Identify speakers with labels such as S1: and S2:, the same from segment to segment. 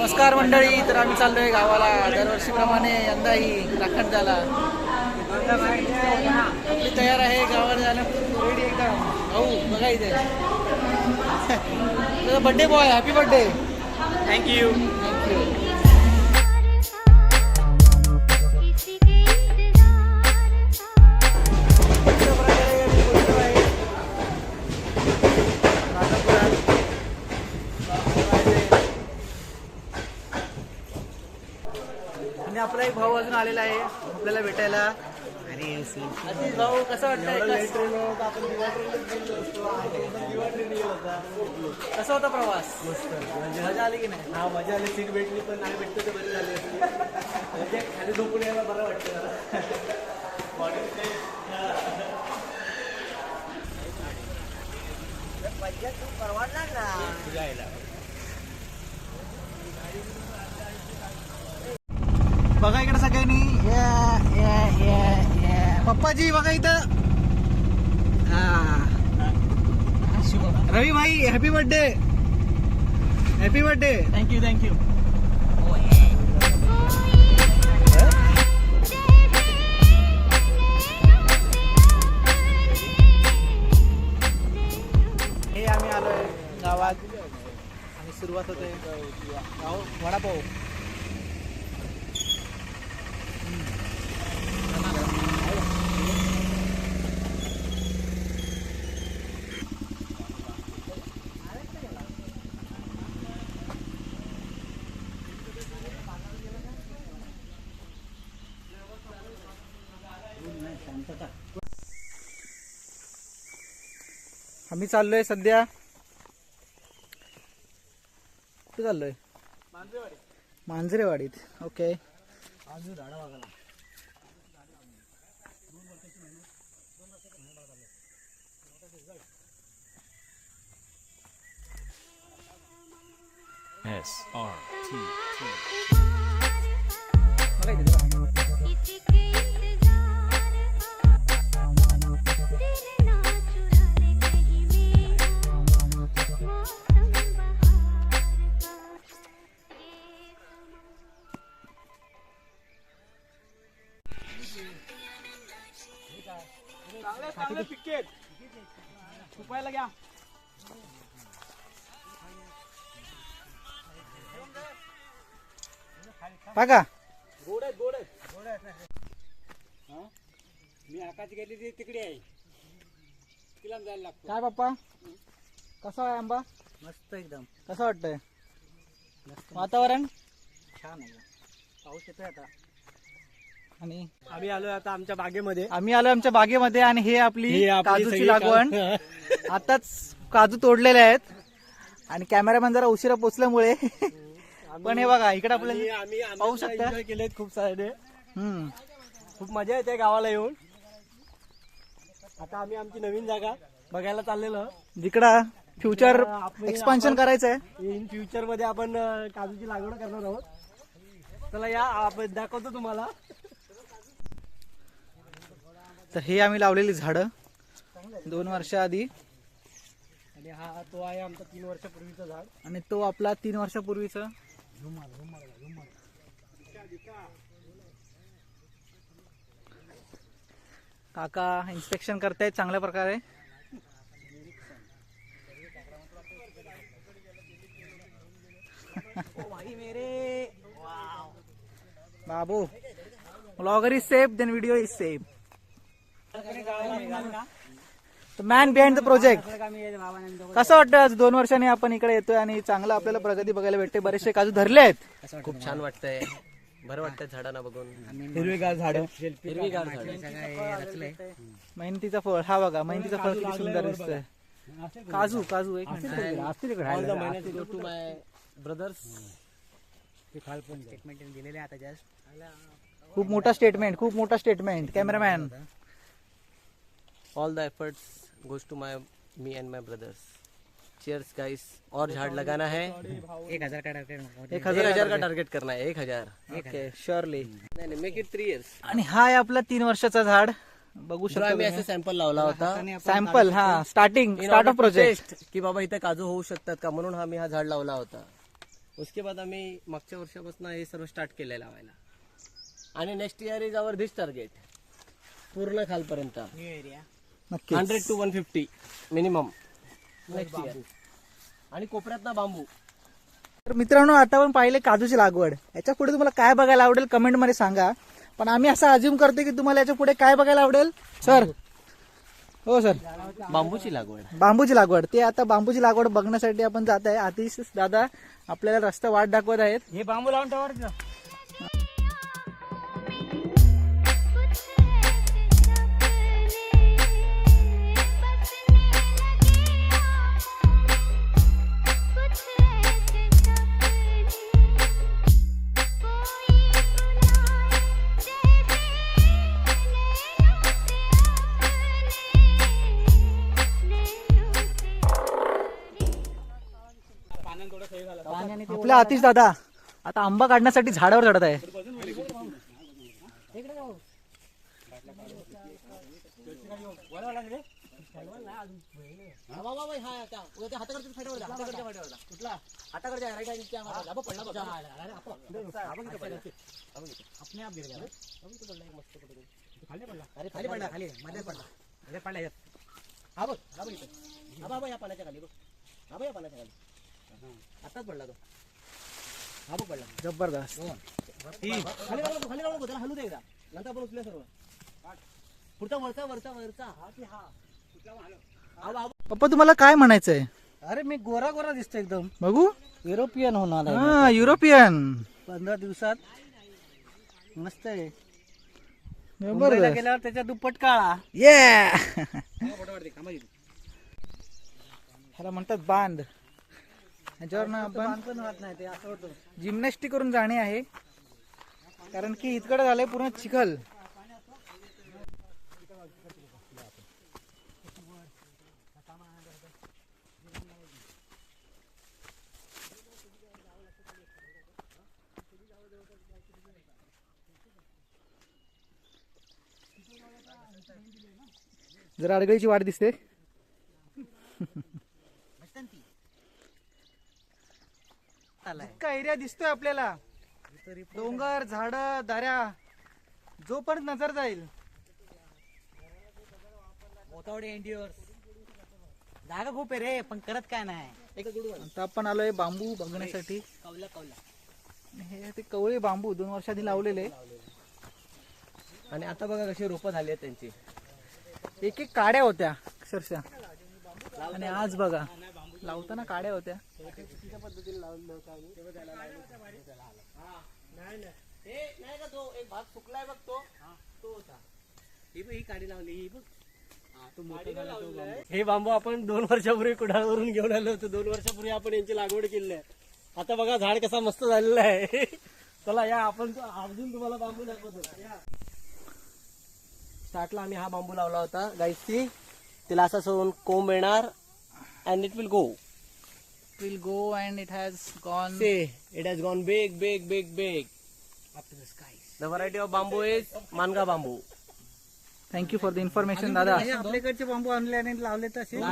S1: नमस्कार मंडळी. तर आम्ही चाललोय गावाला दरवर्षीप्रमाणे यंदाही राखणदाला आपली तयार आहे गावाला जायला रेडी एकदम. भाऊ बघा इथे तुझा birthday boy. Happy birthday.
S2: Thank you.
S1: Thank you. आणि आपला एक भाऊ अजून आलेला आहे आपल्याला भेटायला. आधीच भाऊ कसं वाटतंय? कसा होता प्रवास? मजा आली की नाही?
S2: हा मजा आली. सीट भेटली पण नाही भेटतो तर बरी झाली असती. म्हणजे खाली झोपून यायला बरं वाटतं जरा.
S1: बघा इकडे सगळ्यांनी. पप्पाजी बघा इथं. रवी भाई happy birthday. Happy birthday.
S2: Thank you thank you.
S1: हे आम्ही आलोय गावात आणि सुरुवात होते वडापाव. आम्ही चाललोय सध्या कुठे चाललोय? मांजरेवाडीत. ओके.
S2: पिकेट छुपायला घ्या.
S1: बघा
S2: गोड आहेत गोड आहेत गोड आहेत. मी आकाश गेली ती तिकडे आहे. तिला जायला लागतो.
S1: काय पप्पा कसा आहे आंबा?
S2: मस्त एकदम.
S1: कसं वाटतंय वातावरण?
S2: छान आहे. पाऊस येतोय आता.
S1: आणि
S2: आम्ही आलोय आता आमच्या बागेमध्ये.
S1: आम्ही आलो आमच्या बागेमध्ये आणि हे आपली काजूची
S2: सगळी
S1: लागवण. आताच काजू तोडलेले आहेत आणि कॅमेरामॅन जरा उशिरा पोचल्यामुळे पण हे बघा इकडे आपल्याला
S2: आम्ही
S1: पाहू शकता.
S2: एन्जॉय केलेत खूप सारे.
S1: हम्म.
S2: खूप मजा येते गावाला येऊन. आता आम्ही आमची नवीन जागा बघायला चाललेलो.
S1: जिकडं फ्युचर एक्सपान्शन करायचं आहे.
S2: इन फ्युचर मध्ये आपण काजूची लागवड करणार आहोत. चला या आपण दाखवतो तुम्हाला.
S1: तर हे आम्ही लावलेली झाडं 2 वर्षाआधी
S2: आणि हा तो आहे आमचा 3 वर्षापूर्वीचा झाड.
S1: आणि तो आपला 3 वर्षापूर्वीचा. काका इन्स्पेक्शन करतायत चांगल्या प्रकारे. बाबू blogger is safe then video is safe. Man behind the project. कसं वाटतं आज 2 वर्षांनी आपण इकडे येतोय आणि चांगलं आपल्याला प्रगती बघायला भेटते. बरेचसे काजू धरले आहेत.
S3: खूप छान वाटतंय. बरं वाटतंय झाडांना बघून.
S2: हिरवीगार झाड.
S3: हिरवीगार झाड.
S1: मेहनतीचा फळ. हा बघा मेहनतीचा फळ किती सुंदर दिसतंय. काजू काजू एक मिनिट.
S3: To my brothers.
S1: खूप मोठा स्टेटमेंट. खूप मोठा statement. Cameraman.
S3: All the efforts goes to my me and my brothers. Cheers guys. और झाड़ लगाना है
S2: 1000 का टारगेट.
S3: 1000 का टारगेट करना है. 1000.
S1: Okay surely.
S3: नाही मेक इट 3 years.
S1: आणि हा आहे आपला 3 वर्षाचा झाड. बघू
S3: जो आम्ही
S1: शकतो
S3: असं सॅम्पल लावला होता
S1: सॅम्पल. हा स्टार्ट ऑफ प्रोजेक्ट.
S3: की बाबा इथे काजू होऊ शकतात का म्हणून आम्ही हा झाड लावला होता. उसके बाद आम्ही मागच्या वर्षापासून हे सर्व स्टार्ट केलंय लावायला. आणि next year is our this target, पूर्ण खालपर्यंत
S1: नक्की
S3: 100 to 150 मिनिमम नेक्स्ट इयर. आणि कोपऱ्यात ना बांबू.
S1: तर मित्रांनो, आता आपण पाहिले काजूची लागवड. याच्या पुढे तुम्हाला काय बघायला आवडेल कमेंट मध्ये सांगा. पण आम्ही असं अज्युम करतो की तुम्हाला याच्या पुढे काय बघायला आवडेल सर? हो सर,
S3: बांबूची लागवड.
S1: बांबूची लागवड. ते आता बांबूची लागवड बघण्यासाठी आपण जात आहे. आतिश दादा आपल्याला रस्ता वाट दाखवत आहेत.
S2: हे बांबू लावून टावर
S1: आपला आतिश दादा आता आंबा काढण्यासाठी झाडावर चढत आहे.
S3: आताच पडला तो. हा बघ पडला.
S1: जबरदस्त.
S3: खाली लावू नको, त्याला हलू दे एकदा, नंतर आपण उचलूया सर्व. पुढचा वरचा वरचा वरचा.
S1: पप्पा तुम्हाला काय म्हणायचंय?
S2: अरे मी गोरा गोरा दिसतो एकदम,
S1: बघू.
S2: युरोपियन होणार आहे.
S1: हा, युरोपियन.
S2: 15 दिवसात मस्त आहे. मुंबईला
S1: जबरदस्त.
S2: गेल्यावर त्याच्या दुप्पट काळा.
S1: ये ह्याला म्हणतात बांध. ह्याच्यावर आपण
S2: पण होत नाही ते असं होतं.
S1: जिम्नॅस्टिक करून जाणे आहे, कारण की इतकडे झालंय पूर्ण चिखल. जरा अडगळीची वाट दिसते. इतका एरिया दिसतोय आपल्याला, डोंगर, झाड, दाऱ्या, जोपर्यंत नजर जाईल.
S2: जागा खूप आहे रे, पण करत काय नाही.
S1: आता आपण आलोय बांबू बघण्यासाठी. हे ते कवळे बांबू 2 वर्षांनी लावलेले.
S3: आणि आता बघा कशी रोपं झाली आहेत त्यांची.
S1: एक एक काड्या होत्या अक्षरशः, आणि आज बघा लावताना काड्या होत्या.
S3: नाही का तो एक भाग सुकलाय बघ, तो होता. ही काडी लावली, ही बघ.
S2: हे बांबू आपण 2 वर्षापूर्वी कुडाळवरून घेऊन आलो होतो. 2 वर्षापूर्वी आपण यांची लागवड केली आहे. आता बघा झाड कसा मस्त झालेला आहे. चला या, आपण अजून तुम्हाला बांबू दाखवतो.
S3: स्टार्टला आम्ही हा बांबू लावला होता गाईसची. तिला असा सोडून कोंब येणार and it will go.
S1: Will go and it has gone.
S3: It has gone big, big, big, big.
S2: Up to the skies.
S3: The variety of bamboo is मानगा bamboo.
S1: Thank you for the information दादा.
S2: हे आपल्याकडचे बांबू आणले आणि लावले तसे.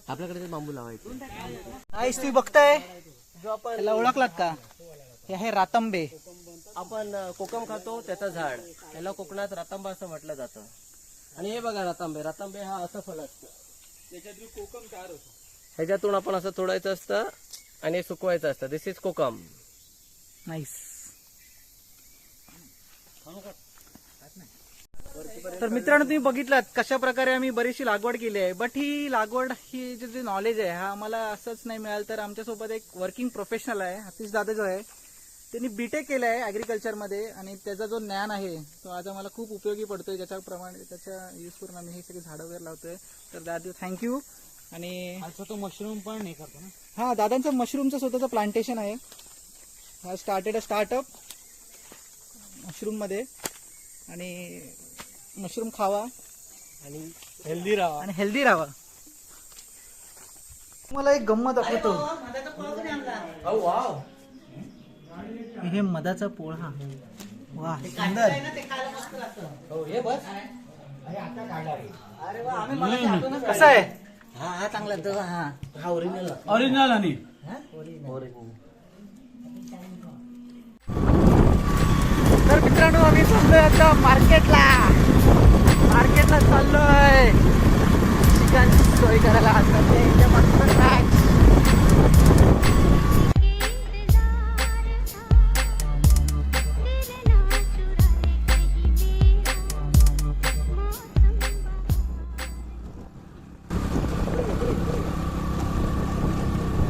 S3: आपल्याकडे बांबू लावायचे.
S1: Ice तुम्ही बघताय, त्याला ओळखलात का? हे आहे रातंबे.
S3: आपण कोकम खातो त्याचं झाड, याला कोकणात रातांबा असं म्हटलं जातं. आणि हे बघा रातांबे. रातांबे हा असं फळ असतं, त्याच्यातून कोकम तयार होतो. ह्याच्यातून आपण असं तोडायचं असतं आणि सुकवायचं असतं. दिस इज कोकम.
S1: नाईस. तर मित्रांनो, तुम्ही बघितलात कशा प्रकारे आम्ही बरीचशी लागवड केली आहे. बट ही लागवड, ही जे नॉलेज आहे, हा आम्हाला असंच नाही मिळालं. तर आमच्यासोबत एक वर्किंग प्रोफेशनल आहे, आतिश दादा जो आहे, त्यांनी बीटेक केलं आहे ॲग्रिकल्चरमध्ये. आणि त्याचा जो ज्ञान आहे तो आज आम्हाला खूप उपयोगी पडतोय. ज्याच्याप्रमाणे त्याच्या यूज करून आम्ही हे सगळे झाडं वगैरे लावतोय. तर दादा थँक्यू. आणि
S2: तो मशरूम पण हे करतो ना.
S1: हा, दादांचं मशरूमचं स्वतःचं प्लांटेशन आहे. हा स्टार्टेड अ स्टार्टअप मशरूम मध्ये. आणि मशरूम खावा
S2: आणि हेल्दी राहा.
S1: आणि हेल्दी राहा. मला एक गंमत दाखवतो. हे मधाचा पोळा. वा, सुंदर. कसा आहे?
S2: हा चांगला. हा ओरिजिनल.
S4: ओरिजिनल आणि
S1: तर मित्रांनो आम्ही चाललोय आता मार्केटला चाललोय चिकनची सोय करायला. आता ते इथे मस्त cracks.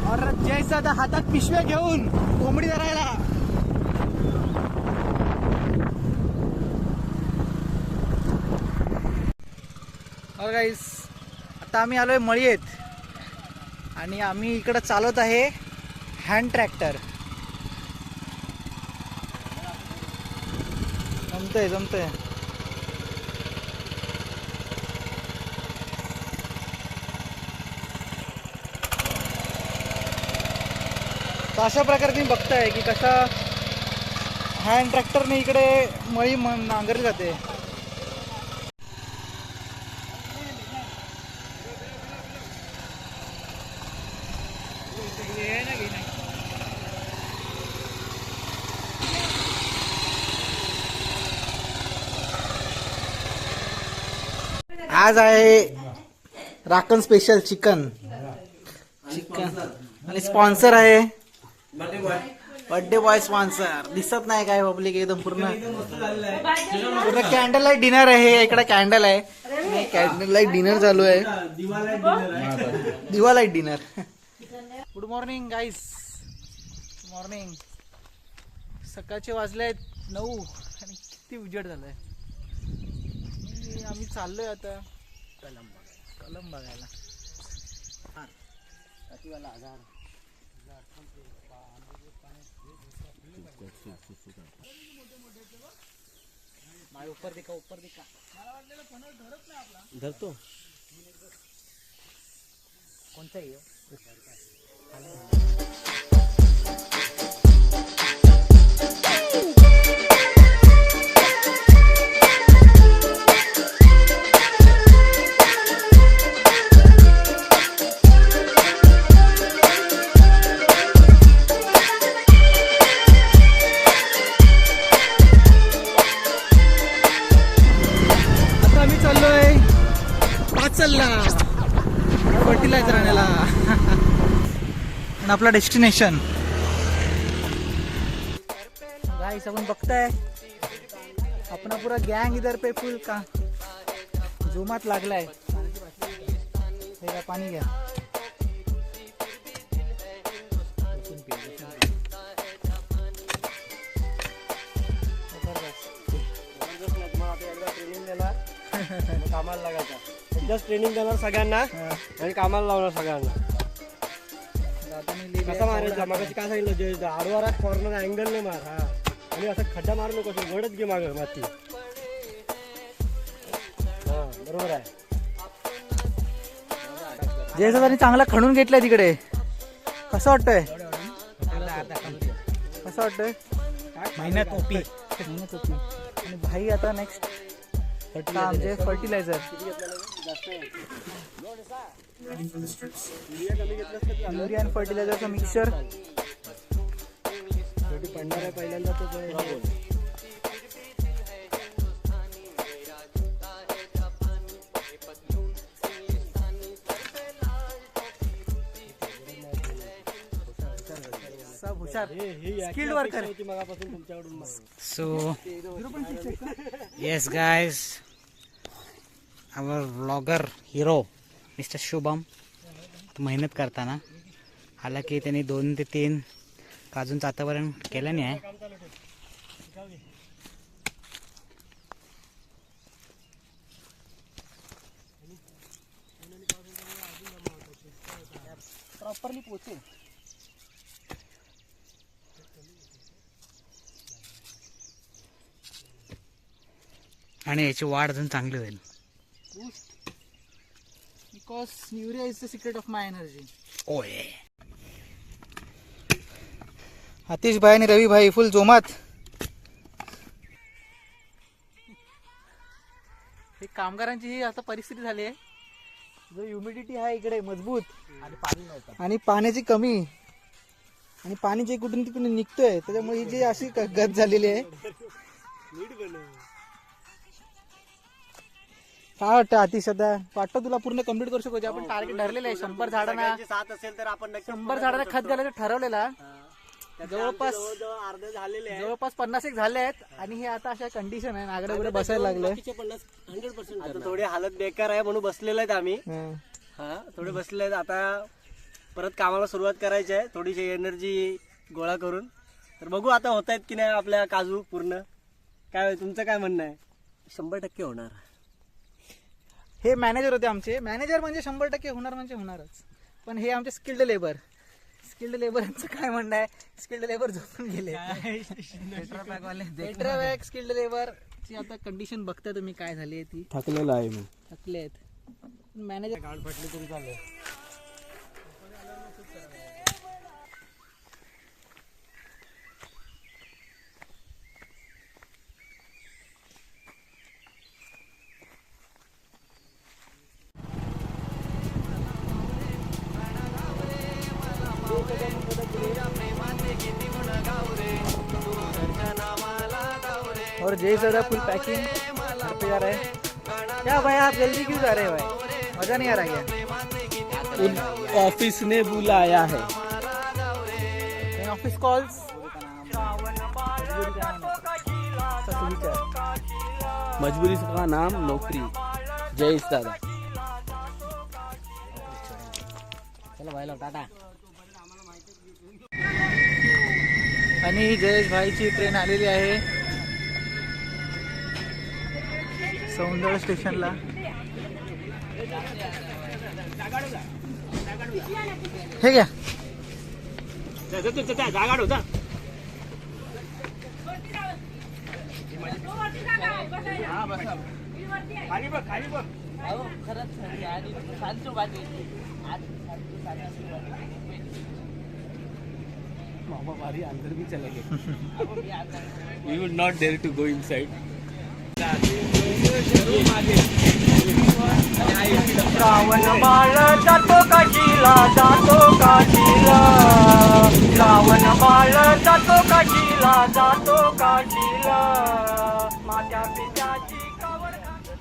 S1: और जयचा आता हातात पिशव्या घेऊन कोंबडी धरायला. गाईस आता आम्ही आलोय मळीत आणि आम्ही इकडं चालवत आहे हँड ट्रॅक्टर. जमतंय तर अशा प्रकारे तुम्ही बघताय की कसा हँड ट्रॅक्टरने इकडे मळी नांगरली जाते. आज आहे राखण स्पेशल चिकन आणि स्पॉन्सर आहे बर्थडे बॉय स्पॉन्सर. दिसत नाही काय पब्लिक एकदम पूर्ण कॅन्डल लाईट डिनर आहे. इकडे कॅन्डल आहे, कॅन्डल लाईट डिनर चालू आहे, दिवा लाईट डिनर. गुड मॉर्निंग गाईस, मॉर्निंग. सकाळचे वाजले 9 आणि किती उजेड झालाय. आम्ही चाललोय आता कलम बघायला. ऊपर दिखा
S2: धरतो
S1: कोणता आहे फर्टिलायझर आणायला. आणि आपला डेस्टिनेशन गाइस आपण बघताय अपना पूरा गैंग इधर पे फुल का जोमात लागलाय. हे पाणी घ्या.
S2: कामाला लागायचा. जस्ट ट्रेनिंग देणार सगळ्यांना आणि कामाला लावणार सगळ्यांना. कसा मारायचा मागाशी काय सांगितलं, आडवारा कॉर्नर अँगल नाही मार. हा आणि असं खड्डा मारू नको, वडच घे माग माती. हा बरोबर आहे.
S1: जयसा त्यांनी चांगला खणून घेतलाय तिकडे. कसं वाटतंय मेहनत होती. आणि भाई आता नेक्स्ट आमचे फर्टिलायझर युरिया आणि फर्टिलायझरचं मिक्सचर
S2: पडणार आहे पहिल्यांदा. तो
S1: सब हुशार स्किल्ड वर्कर.
S2: मगापासून तुमच्याकडून.
S1: So yes guys, our vlogger hero mister Shubham मेहनत करताना हालाकी त्यांनी 2 ते 3 काजूंचं आतापर्यंत केलं नाही आहे. प्रॉपरली पोचे. आणि याची वाढ अजून चांगली होईल. Because urea is the secret of my energy. ओए आतिश भाई आणि रवी भाई फुल जोमात. हे कामगारांची ही आता परिस्थिती झाली आहे. जो ह्युमिडिटी आहे इकडे मजबूत आणि पाण्याची कमी, आणि पाणी जे कुठून तिकडून निघतोय त्याच्यामुळे ही जी अशी गत झालेली आहे. काय वाटतं आतिश, आता वाटतं तुला पूर्ण कम्प्लीट करू शकतो? आपण टार्गेट ठरलेलं आहे 100 झाडांना,
S3: 7 असेल तर आपण
S1: 100 झाडांना खत घालायचं ठरवलेला. जवळपास
S3: अर्धे झालेले आहे.
S1: जवळपास 50 एक झाले आहेत आणि हे आता अशा कंडिशन आहे नागडे पुढे बसायला लागले.
S3: 100% आता थोडी हालत बेकार आहे म्हणून बसलेले आहेत आम्ही. हा थोडे बसलेले आहेत. आता परत कामाला सुरुवात करायची आहे, थोडीशी एनर्जी गोळा करून. तर बघू आता होत आहेत की नाही आपल्या काजू पूर्ण. काय तुमचं काय म्हणणं आहे? 100% होणार.
S1: हे मॅनेजर होते आमचे. मॅनेजर म्हणजे 100% होणार म्हणजे होणारच. पण हे आमचे स्किल्ड लेबर यांचं काय म्हणणं आहे? स्किल्ड लेबर झोपून गेले. पेट्रापॅक स्किल्ड लेबर ची आता कंडिशन बघता तुम्ही काय झाली आहे ती.
S3: थकलेलं आहे मी.
S1: थकले आहेत. मॅनेजर
S2: गाड फाटली तरी चालेल.
S1: और जय सदा फुल पैकिंग घर पे जा रहे हैं. क्या भाई आप जल्दी क्यों जा रहे हैं भाई? मजा नहीं आ रहा क्या?
S3: ऑफिस ने बुलाया है.
S1: ऑफिस कॉल्स
S3: मजबूरी का नाम नौकरी. जय दादा.
S2: चला भाईला टाटा.
S1: आणि जयेश भाईची ट्रेन आलेली आहे सौंदर्य स्टेशनला. हे घ्या.
S2: जागाड होता. खाली बघ खाली बघ. मामा बारी अंदर भी चले गए. We would not dare to go inside.
S4: Shravan Bal जातो काशीला, जातो काशीला. श्रावण बाळ जातो काशीला, जातो काशीला. माझ्या पित्याची